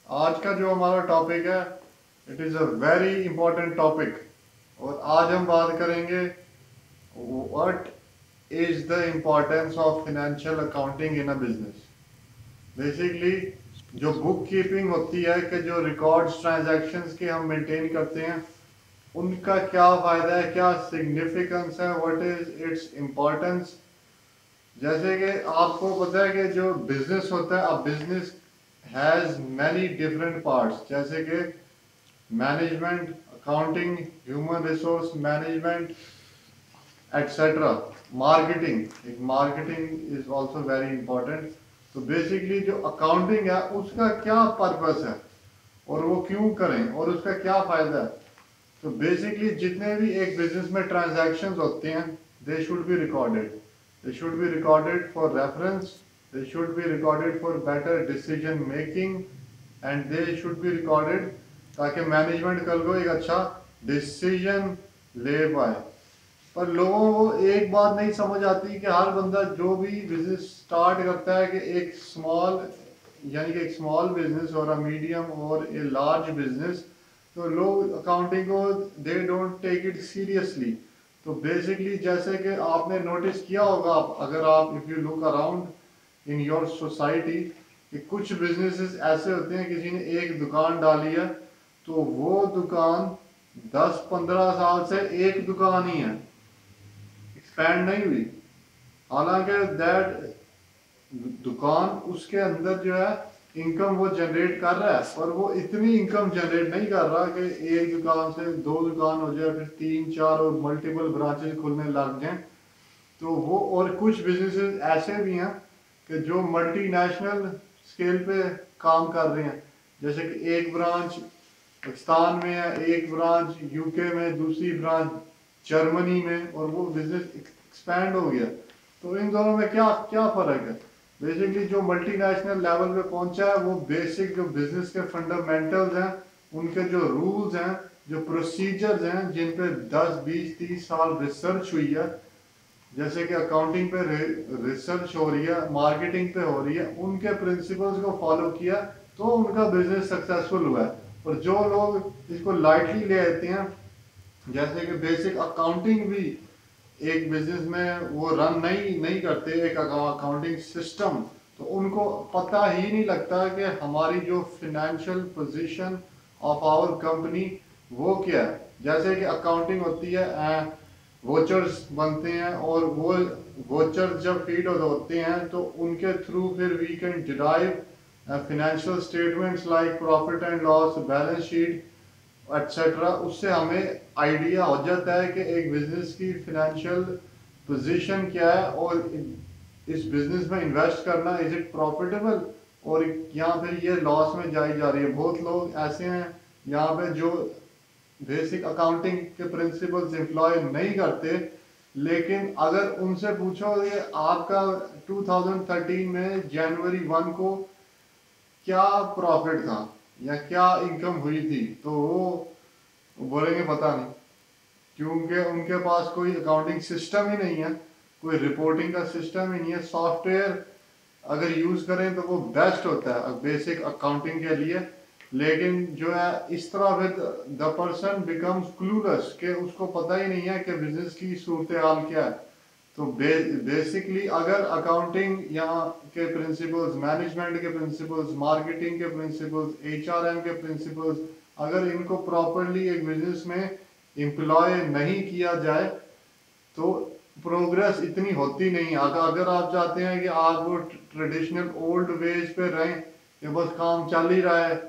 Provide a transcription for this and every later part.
आज का जो हमारा टॉपिक है, it is a very important topic. और आज हम बात करेंगे what is the importance of financial accounting in a business. Basically जो बुक कीपिंग होती है कि जो रिकॉर्ड्स ट्रांजैक्शंस के हम मेंटेन करते हैं, उनका क्या फ़ायदा है, क्या सिग्निफिकेंस है, व्हाट इज इट्स इम्पोर्टेंस। जैसे कि आपको पता है कि जो बिजनेस होता है, अब business has many different parts, जैसे कि management, accounting, human resource management, etcetera. Marketing, एक marketing is also very important. तो बेसिकली जो अकाउंटिंग है उसका क्या पर्पस है और वो क्यों करें और उसका क्या फ़ायदा है। तो बेसिकली जितने भी एक बिजनेस में ट्रांजैक्शंस होते हैं, they should be recorded. They should be recorded for reference, they should be recorded for better decision making, and they should be recorded ताकि मैनेजमेंट कल को एक अच्छा डिसीजन ले पाए। पर लोगों को एक बात नहीं समझ आती कि हर बंदा जो भी बिजनेस स्टार्ट करता है, कि एक स्मॉल यानी कि एक स्मॉल बिजनेस और अ मीडियम और ए लार्ज बिजनेस, तो लोग अकाउंटिंग को they don't take it seriously. तो बेसिकली जैसे कि आपने नोटिस किया होगा, अगर आप if you look around in your society, कि कुछ बिजनेसेस ऐसे होते हैं, किसी ने एक दुकान डाली है तो वो दुकान 10-15 साल से एक दुकान ही है, एक्सपैंड नहीं हुई। हालांकि दैट दुकान उसके अंदर जो है इनकम वो जनरेट कर रहा है, पर वो इतनी इनकम जनरेट नहीं कर रहा कि एक दुकान से दो दुकान हो जाए, फिर तीन चार और मल्टीपल ब्रांचेस खुलने लग जाएं। तो वो और कुछ बिजनेसेस ऐसे भी हैं कि जो मल्टीनेशनल स्केल पे काम कर रहे हैं, जैसे कि एक ब्रांच पाकिस्तान में है, एक ब्रांच यूके में, दूसरी ब्रांच जर्मनी में, और वो बिजनेस एक्सपैंड हो गया। तो इन दोनों में क्या क्या फ़र्क है। बेसिकली जो मल्टीनेशनल लेवल पे पहुंचा है, वो बेसिक जो बिजनेस के फंडामेंटल्स हैं, उनके जो रूल्स हैं, जो प्रोसीजर्स हैं, जिन पे 10-20-30 साल रिसर्च हुई है, जैसे कि अकाउंटिंग पे रिसर्च हो रही है, मार्केटिंग पे हो रही है, उनके प्रिंसिपल्स को फॉलो किया तो उनका बिजनेस सक्सेसफुल हुआ है। और जो लोग इसको लाइटली ले लेते हैं, जैसे कि बेसिक अकाउंटिंग भी एक बिजनेस में वो रन नहीं नहीं करते, एक अकाउंटिंग सिस्टम, तो उनको पता ही नहीं लगता कि हमारी जो financial position of our company वो क्या है। जैसे कि अकाउंटिंग होती है, वोचर्स बनते हैं, और वो वोचर्स जब फीड होते हैं तो उनके थ्रू फिर we can derive financial statements like profit and loss, balance sheet, etcetera. उससे हमें आइडिया हो जाता है कि एक बिजनेस की फाइनेंशियल पोजीशन क्या है, और इस बिजनेस में इन्वेस्ट करना इज इट प्रॉफिटेबल, और यहाँ फिर ये लॉस में जाई जा रही है। बहुत लोग ऐसे हैं यहाँ पे जो बेसिक अकाउंटिंग के प्रिंसिपल्स एम्प्लॉय नहीं करते, लेकिन अगर उनसे पूछो कि आपका 2013 में जनवरी 1 को क्या प्रॉफिट था या क्या इनकम हुई थी, तो वो बोलेंगे पता नहीं, क्योंकि उनके पास कोई अकाउंटिंग सिस्टम ही नहीं है, कोई रिपोर्टिंग का सिस्टम ही नहीं है। सॉफ्टवेयर अगर यूज़ करें तो वो बेस्ट होता है बेसिक अकाउंटिंग के लिए, लेकिन जो है इस तरह फिर द पर्सन बिकम्स क्लूलेस, कि उसको पता ही नहीं है कि बिजनेस की सूरत हाल क्या है। तो बेसिकली अगर अकाउंटिंग यहाँ के प्रिंसिपल्स, मैनेजमेंट के प्रिंसिपल्स, मार्केटिंग के प्रिंसिपल्स, एचआरएम के प्रिंसिपल्स, अगर इनको प्रॉपरली एक बिजनेस में एम्प्लॉय नहीं किया जाए तो प्रोग्रेस इतनी होती नहीं। अगर आप चाहते हैं कि आप वो ट्रेडिशनल ओल्ड वेज पे रहें कि बस काम चल ही रहा है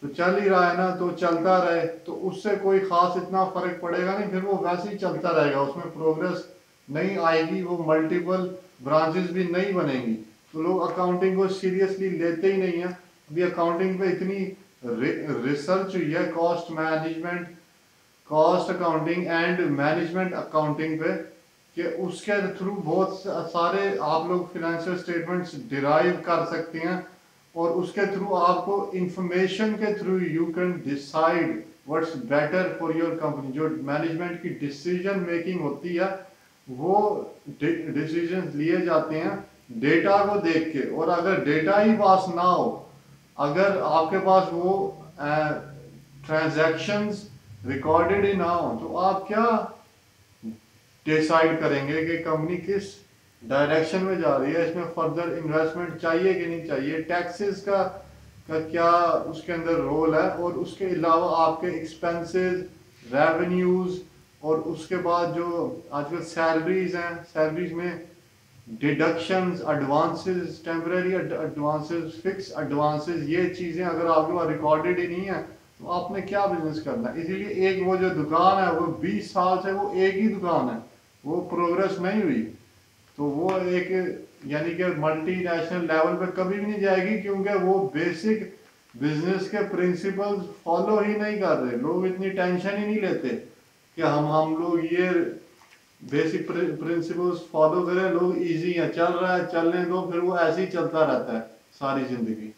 तो चल ही रहा है ना, तो चलता रहे, तो उससे कोई खास इतना फर्क पड़ेगा नहीं, फिर वो वैसे ही चलता रहेगा, उसमें प्रोग्रेस नहीं आएगी, वो मल्टीपल ब्रांचेस भी नहीं बनेंगी। तो लोग अकाउंटिंग को सीरियसली लेते ही नहीं है। अभी अकाउंटिंग पे इतनी रिसर्च हुई है, cost management, cost accounting and management accounting पे, कि उसके थ्रू बहुत सारे आप लोग फिनेंशियल स्टेटमेंट्स डिराइव कर सकते हैं, और उसके थ्रू आपको इंफॉर्मेशन के through you can decide what's better for your company. जो मैनेजमेंट की डिसीजन मेकिंग होती है, वो डिसीजन लिए जाते हैं डेटा को देख के, और अगर डेटा ही पास ना हो, अगर आपके पास वो ट्रांजैक्शंस रिकॉर्डेड ही ना हो तो आप क्या डिसाइड करेंगे कि कंपनी किस डायरेक्शन में जा रही है, इसमें फर्दर इन्वेस्टमेंट चाहिए कि नहीं चाहिए, टैक्सेस का क्या उसके अंदर रोल है, और उसके अलावा आपके एक्सपेंसेस, रेवेन्यूज, और उसके बाद जो आजकल सैलरीज हैं, सैलरीज में deductions, advances, temporary advances, fix advances, ये चीज़ें अगर आपके पास रिकॉर्डेड ही नहीं है तो आपने क्या बिजनेस करना है। इसीलिए एक वो जो दुकान है वो 20 साल से वो एक ही दुकान है, वो प्रोग्रेस नहीं हुई, तो वो एक यानी कि मल्टीनेशनल लेवल पे कभी भी नहीं जाएगी, क्योंकि वो बेसिक बिजनेस के प्रिंसिपल्स फॉलो ही नहीं कर रहे। लोग इतनी टेंशन ही नहीं लेते कि हम लोग ये बेसिक प्रिंसिपल्स फॉलो करें, लोग इजी है, चल रहा है चलने दो, फिर वो ऐसे ही चलता रहता है सारी जिंदगी।